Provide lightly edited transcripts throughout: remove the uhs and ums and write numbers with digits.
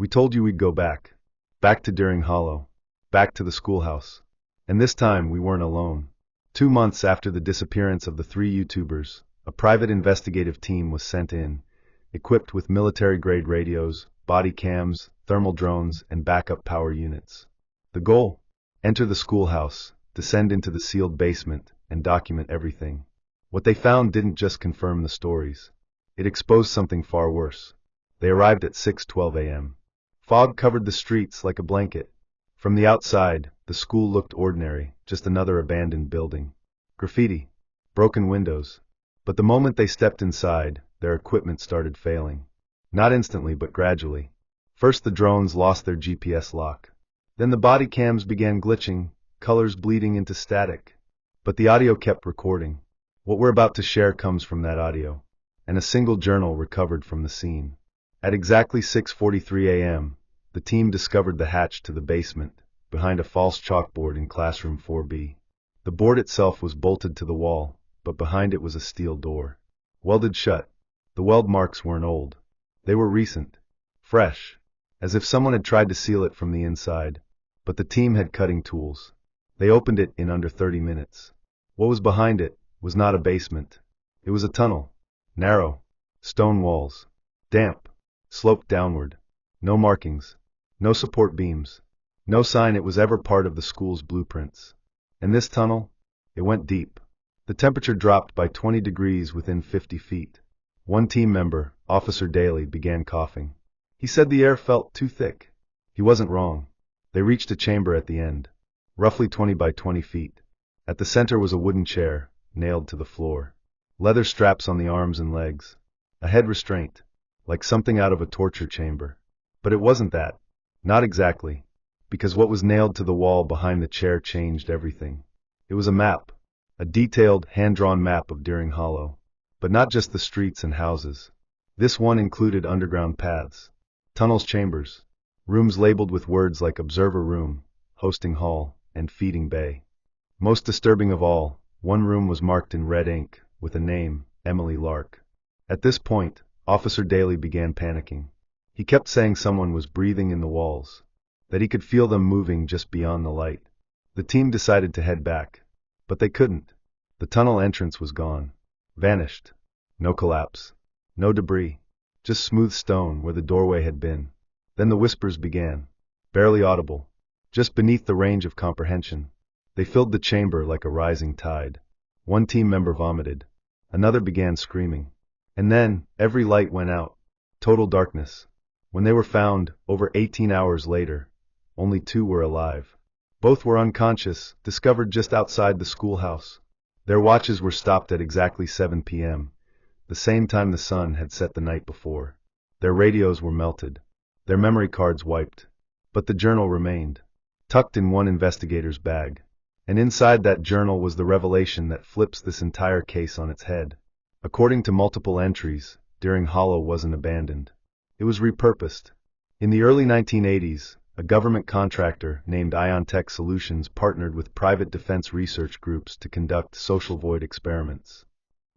We told you we'd go back. Back to Deering Hollow. Back to the schoolhouse. And this time we weren't alone. 2 months after the disappearance of the 3 YouTubers, a private investigative team was sent in, equipped with military-grade radios, body cams, thermal drones, and backup power units. The goal? Enter the schoolhouse, descend into the sealed basement, and document everything. What they found didn't just confirm the stories. It exposed something far worse. They arrived at 6:12 a.m. Fog covered the streets like a blanket. From the outside, the school looked ordinary, just another abandoned building. Graffiti. Broken windows. But the moment they stepped inside, their equipment started failing. Not instantly, but gradually. First the drones lost their GPS lock. Then the body cams began glitching, colors bleeding into static. But the audio kept recording. What we're about to share comes from that audio. And a single journal recovered from the scene. At exactly 6:43 a.m., the team discovered the hatch to the basement, behind a false chalkboard in classroom 4B. The board itself was bolted to the wall, but behind it was a steel door. Welded shut. The weld marks weren't old. They were recent. Fresh. As if someone had tried to seal it from the inside. But the team had cutting tools. They opened it in under 30 minutes. What was behind it was not a basement. It was a tunnel. Narrow. Stone walls. Damp. Sloped downward. No markings. No support beams. No sign it was ever part of the school's blueprints. And this tunnel? It went deep. The temperature dropped by 20 degrees within 50 feet. One team member, Officer Daly, began coughing. He said the air felt too thick. He wasn't wrong. They reached a chamber at the end, roughly 20 by 20 feet. At the center was a wooden chair, nailed to the floor. Leather straps on the arms and legs. A head restraint, like something out of a torture chamber. But it wasn't that. Not exactly. Because what was nailed to the wall behind the chair changed everything. It was a map. A detailed, hand-drawn map of Deering Hollow. But not just the streets and houses. This one included underground paths, tunnels, chambers, rooms labeled with words like observer room, hosting hall, and feeding bay. Most disturbing of all, one room was marked in red ink, with a name, Emily Lark. At this point, Officer Daly began panicking. He kept saying someone was breathing in the walls, that he could feel them moving just beyond the light. The team decided to head back. But they couldn't. The tunnel entrance was gone. Vanished. No collapse. No debris. Just smooth stone where the doorway had been. Then the whispers began. Barely audible. Just beneath the range of comprehension. They filled the chamber like a rising tide. One team member vomited. Another began screaming. And then, every light went out. Total darkness. When they were found, over 18 hours later, only 2 were alive. Both were unconscious, discovered just outside the schoolhouse. Their watches were stopped at exactly 7 p.m., the same time the sun had set the night before. Their radios were melted. Their memory cards wiped. But the journal remained, tucked in one investigator's bag. And inside that journal was the revelation that flips this entire case on its head. According to multiple entries, Deering Hollow wasn't abandoned. It was repurposed. In the early 1980s, a government contractor named IonTech Solutions partnered with private defense research groups to conduct social void experiments.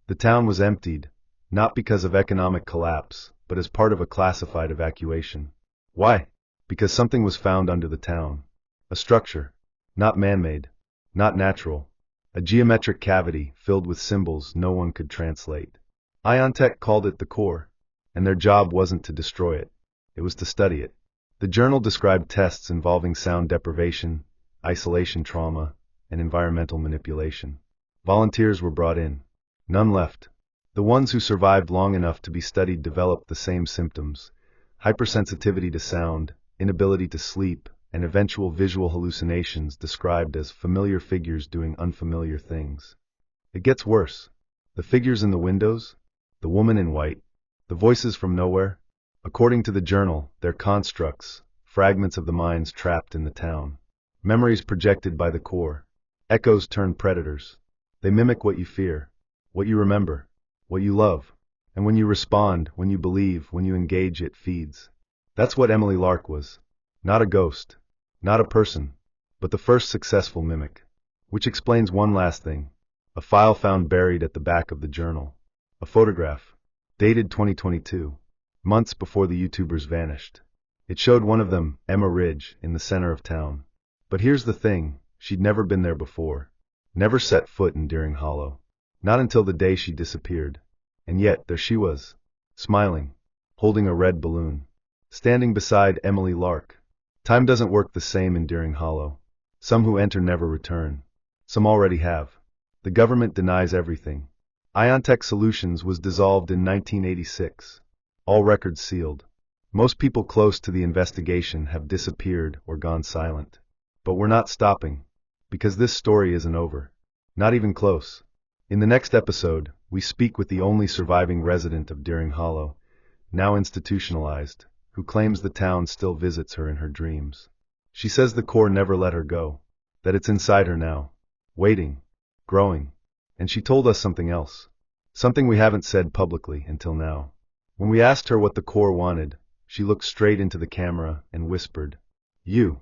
The town was emptied, not because of economic collapse, but as part of a classified evacuation. Why? Because something was found under the town. A structure. Not man-made. Not natural. A geometric cavity filled with symbols no one could translate. IonTech called it the core, and their job wasn't to destroy it. It was to study it. The journal described tests involving sound deprivation, isolation trauma, and environmental manipulation. Volunteers were brought in. None left. The ones who survived long enough to be studied developed the same symptoms: hypersensitivity to sound, inability to sleep, and eventual visual hallucinations described as familiar figures doing unfamiliar things. It gets worse. The figures in the windows, the woman in white, the voices from nowhere. According to the journal, they're constructs, fragments of the minds trapped in the town. Memories projected by the core. Echoes turned predators. They mimic what you fear, what you remember, what you love. And when you respond, when you believe, when you engage, it feeds. That's what Emily Lark was. Not a ghost. Not a person. But the first successful mimic. Which explains one last thing. A file found buried at the back of the journal. A photograph. Dated 2022. Months before the YouTubers vanished. It showed one of them, Emma Ridge, in the center of town. But here's the thing, she'd never been there before. Never set foot in Deering Hollow. Not until the day she disappeared. And yet, there she was. Smiling. Holding a red balloon. Standing beside Emily Lark. Time doesn't work the same in Deering Hollow. Some who enter never return. Some already have. The government denies everything. Iontech Solutions was dissolved in 1986. All records sealed. Most people close to the investigation have disappeared or gone silent. But we're not stopping. Because this story isn't over. Not even close. In the next episode, we speak with the only surviving resident of Deering Hollow, now institutionalized, who claims the town still visits her in her dreams. She says the core never let her go. That it's inside her now. Waiting. Growing. And she told us something else. Something we haven't said publicly until now. When we asked her what the core wanted, she looked straight into the camera and whispered, "You."